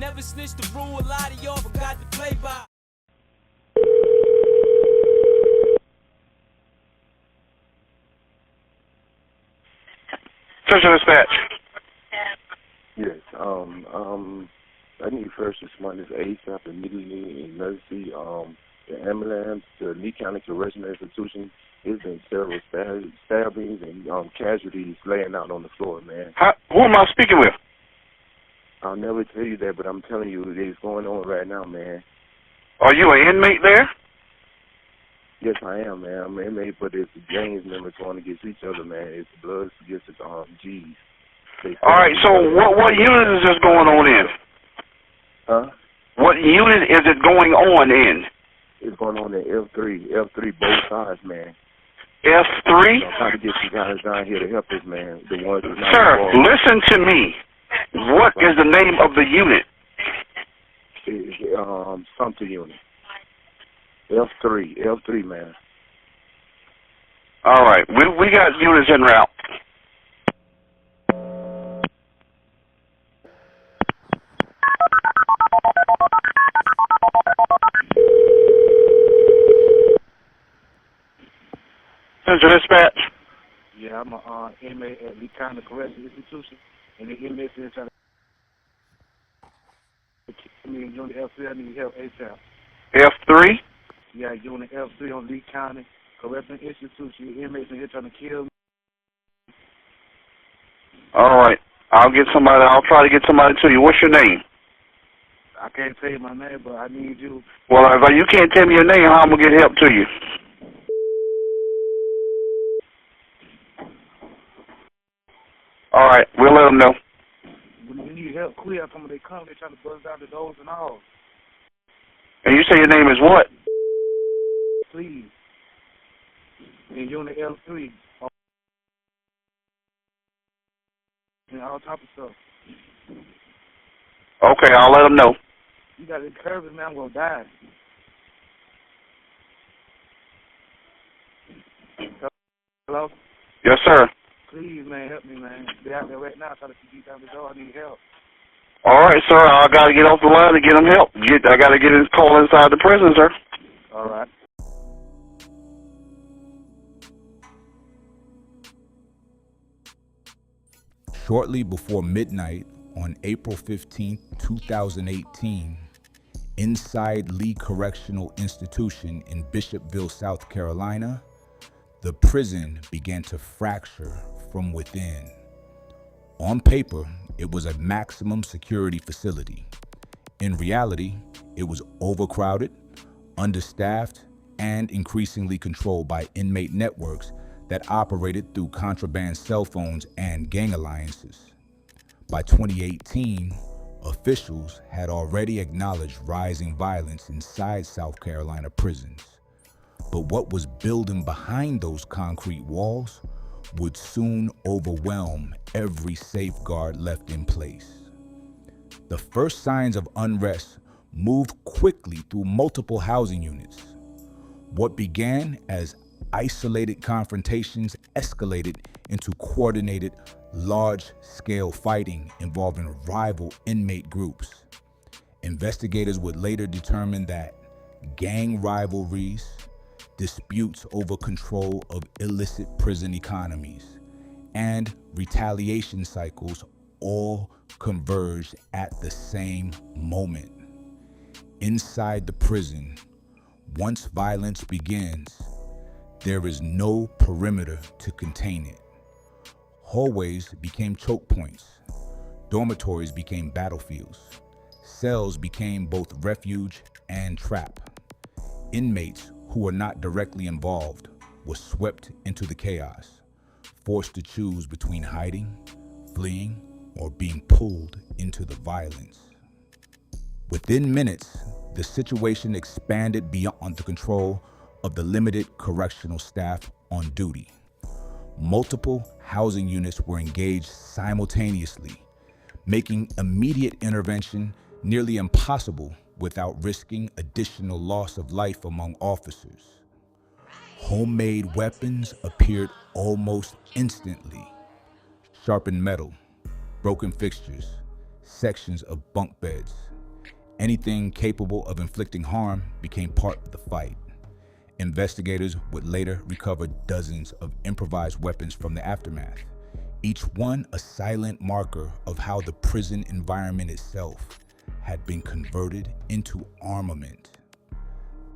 Never snitched the rule, a lot of y'all forgot to play by. Central Dispatch. Yes, I need first responders ASAP immediately in emergency. The ambulance, the Lee Correctional Institution, there's been several stabbings and casualties laying out on the floor, man. Who am I speaking with? I'll never tell you that, but I'm telling you, it's going on right now, man. Are you an inmate there? Yes, I am, man. I'm an inmate, but it's the gangs members going against each other, man. It's Bloods against the G's. All right, so what unit is this going on in? Huh? What unit is it going on in? It's going on in F3, both sides, man. F3? I'm trying to get you guys down here to help us, man. The ones that not Sir, involved. listen to me. What is the name of the unit? It's, something unit. F3, man. All right, we got units en route. Central Dispatch. Yeah, I'm an inmate at Lee Correctional Institution, and the inmates are trying to kill me and Unit F3. I need help ASAP. F3? Yeah, Unit F3 on Lee County Correctional Institution. The inmates in here trying to kill me. All right, I'll try to get somebody to you. What's your name? I can't tell you my name, but I need you. Well, if you can't tell me your name, how am I going to get help to you? All right, we'll let them know. When you need help, clear. Some of they come, they trying to buzz down the doors and all. And you say your name is what? Please. In Unit L3. And all type of stuff. Okay, I'll let them know. You got to encourage me, man. I'm going to die. Hello? Yes, sir. Please, man, help me, man. They're out there right now trying to beat down the door. I need help. All right, sir. I got to get off the line to get them help. I got to get his call inside the prison, sir. All right. Shortly before midnight on April 15, 2018, inside Lee Correctional Institution in Bishopville, South Carolina, the prison began to fracture from within. On paper, it was a maximum security facility. In reality, it was overcrowded, understaffed, and increasingly controlled by inmate networks that operated through contraband cell phones and gang alliances. By 2018, officials had already acknowledged rising violence inside South Carolina prisons. But what was building behind those concrete walls would soon overwhelm every safeguard left in place. The first signs of unrest moved quickly through multiple housing units. What began as isolated confrontations escalated into coordinated, large-scale fighting involving rival inmate groups. Investigators would later determine that gang rivalries, disputes over control of illicit prison economies, and retaliation cycles all converged at the same moment. Inside the prison, once violence begins, there is no perimeter to contain it. Hallways became choke points. Dormitories became battlefields. Cells became both refuge and trap. Inmates who were not directly involved were swept into the chaos, forced to choose between hiding, fleeing, or being pulled into the violence. Within minutes, the situation expanded beyond the control of the limited correctional staff on duty. Multiple housing units were engaged simultaneously, making immediate intervention nearly impossible without risking additional loss of life among officers. Homemade weapons appeared almost instantly. Sharpened metal, broken fixtures, sections of bunk beds, Anything capable of inflicting harm became part of the fight. Investigators would later recover dozens of improvised weapons from the aftermath, each one a silent marker of how the prison environment itself had been converted into armament.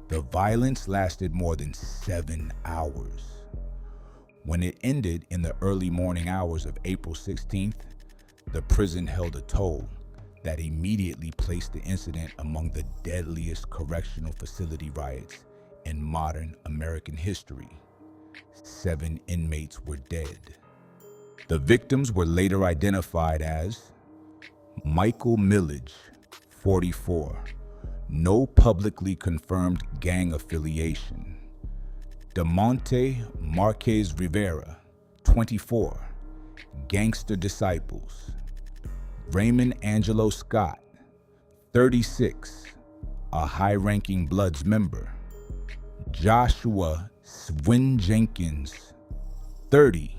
The violence lasted more than 7 hours. When it ended in the early morning hours of April 16th, the prison held a toll that immediately placed the incident among the deadliest correctional facility riots in modern American history. 7 inmates were dead. The victims were later identified as Michael Millage, 44, no publicly confirmed gang affiliation. DeMonte Marquez Rivera, 24, Gangster Disciples. Raymond Angelo Scott, 36, a high-ranking Bloods member. Joshua Swin Jenkins, 30,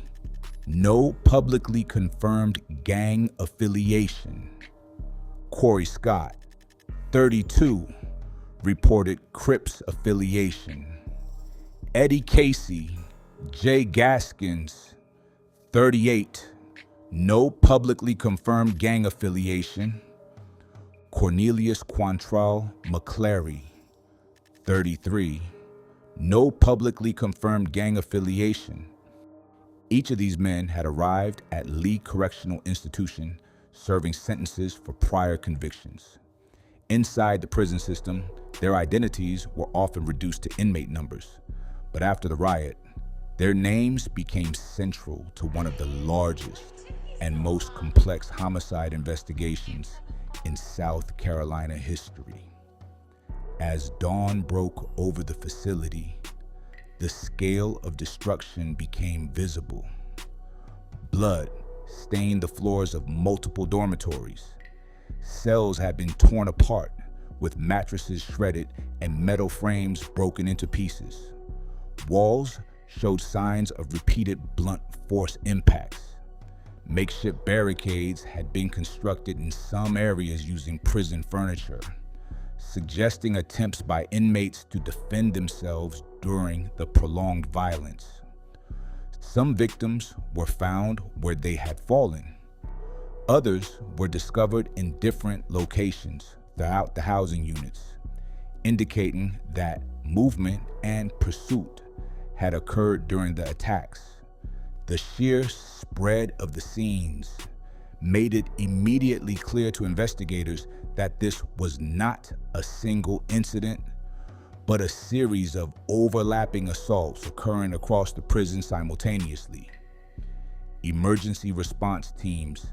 no publicly confirmed gang affiliation. Corey Scott, 32, reported Crips affiliation. Eddie Casey, Jay Gaskins, 38, no publicly confirmed gang affiliation. Cornelius Quantrell McClary, 33, no publicly confirmed gang affiliation. Each of these men had arrived at Lee Correctional Institution serving sentences for prior convictions. Inside the prison system, their identities were often reduced to inmate numbers, but after the riot, their names became central to one of the largest and most complex homicide investigations in South Carolina history. As dawn broke over the facility, the scale of destruction became visible. Blood stained the floors of multiple dormitories. Cells had been torn apart, with mattresses shredded and metal frames broken into pieces. Walls showed signs of repeated blunt force impacts. Makeshift barricades had been constructed in some areas using prison furniture, suggesting attempts by inmates to defend themselves during the prolonged violence. Some victims were found where they had fallen. Others were discovered in different locations throughout the housing units, indicating that movement and pursuit had occurred during the attacks. The sheer spread of the scenes made it immediately clear to investigators that this was not a single incident, but a series of overlapping assaults occurring across the prison simultaneously. Emergency response teams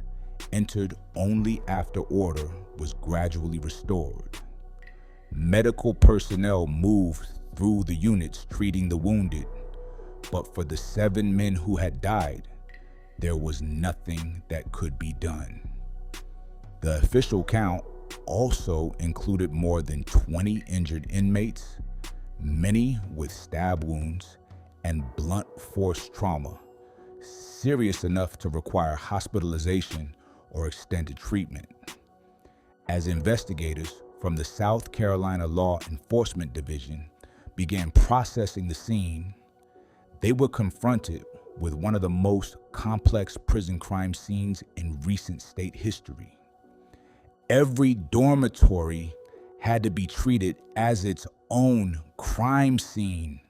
entered only after order was gradually restored. Medical personnel moved through the units treating the wounded, but for the 7 men who had died, there was nothing that could be done. The official count also included more than 20 injured inmates, many with stab wounds and blunt force trauma, serious enough to require hospitalization or extended treatment. As investigators from the South Carolina Law Enforcement Division began processing the scene, they were confronted with one of the most complex prison crime scenes in recent state history. Every dormitory had to be treated as its own crime scene.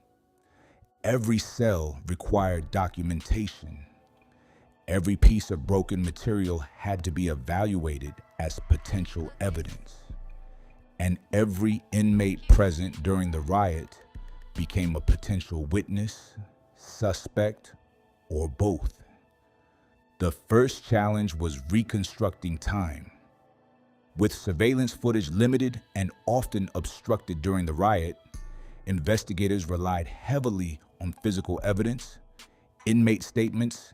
Every cell required documentation. Every piece of broken material had to be evaluated as potential evidence. And every inmate present during the riot became a potential witness, suspect, or both. The first challenge was reconstructing time. With surveillance footage limited and often obstructed during the riot, investigators relied heavily on physical evidence, inmate statements,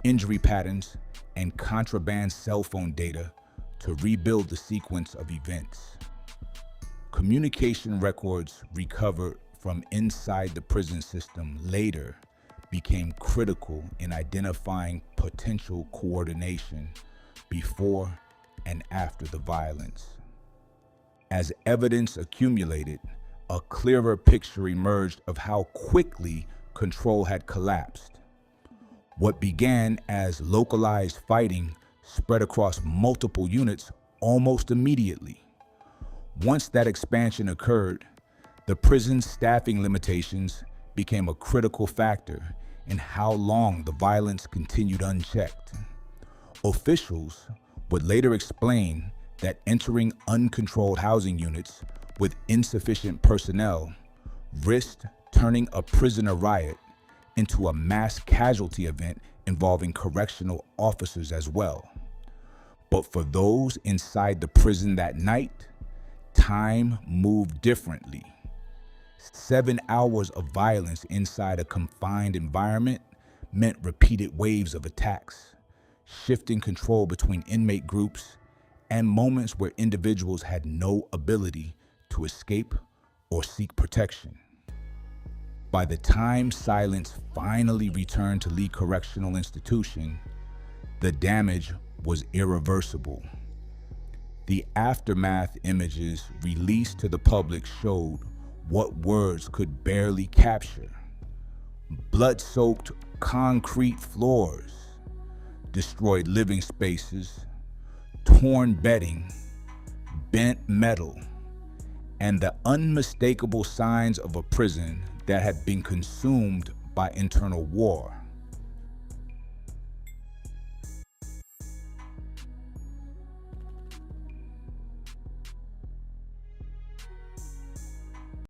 injury patterns, and contraband cell phone data to rebuild the sequence of events. Communication records recovered from inside the prison system later became critical in identifying potential coordination before and after the violence. As evidence accumulated, a clearer picture emerged of how quickly control had collapsed. What began as localized fighting spread across multiple units almost immediately. Once that expansion occurred, the prison's staffing limitations became a critical factor in how long the violence continued unchecked. Officials would later explain that entering uncontrolled housing units with insufficient personnel risked turning a prisoner riot into a mass casualty event involving correctional officers as well. But for those inside the prison that night, time moved differently. 7 hours of violence inside a confined environment meant repeated waves of attacks, shifting control between inmate groups, and moments where individuals had no ability to escape or seek protection. By the time silence finally returned to Lee Correctional Institution, the damage was irreversible. The aftermath images released to the public showed what words could barely capture. Blood-soaked concrete floors, destroyed living spaces, torn bedding, bent metal, and the unmistakable signs of a prison that had been consumed by internal war.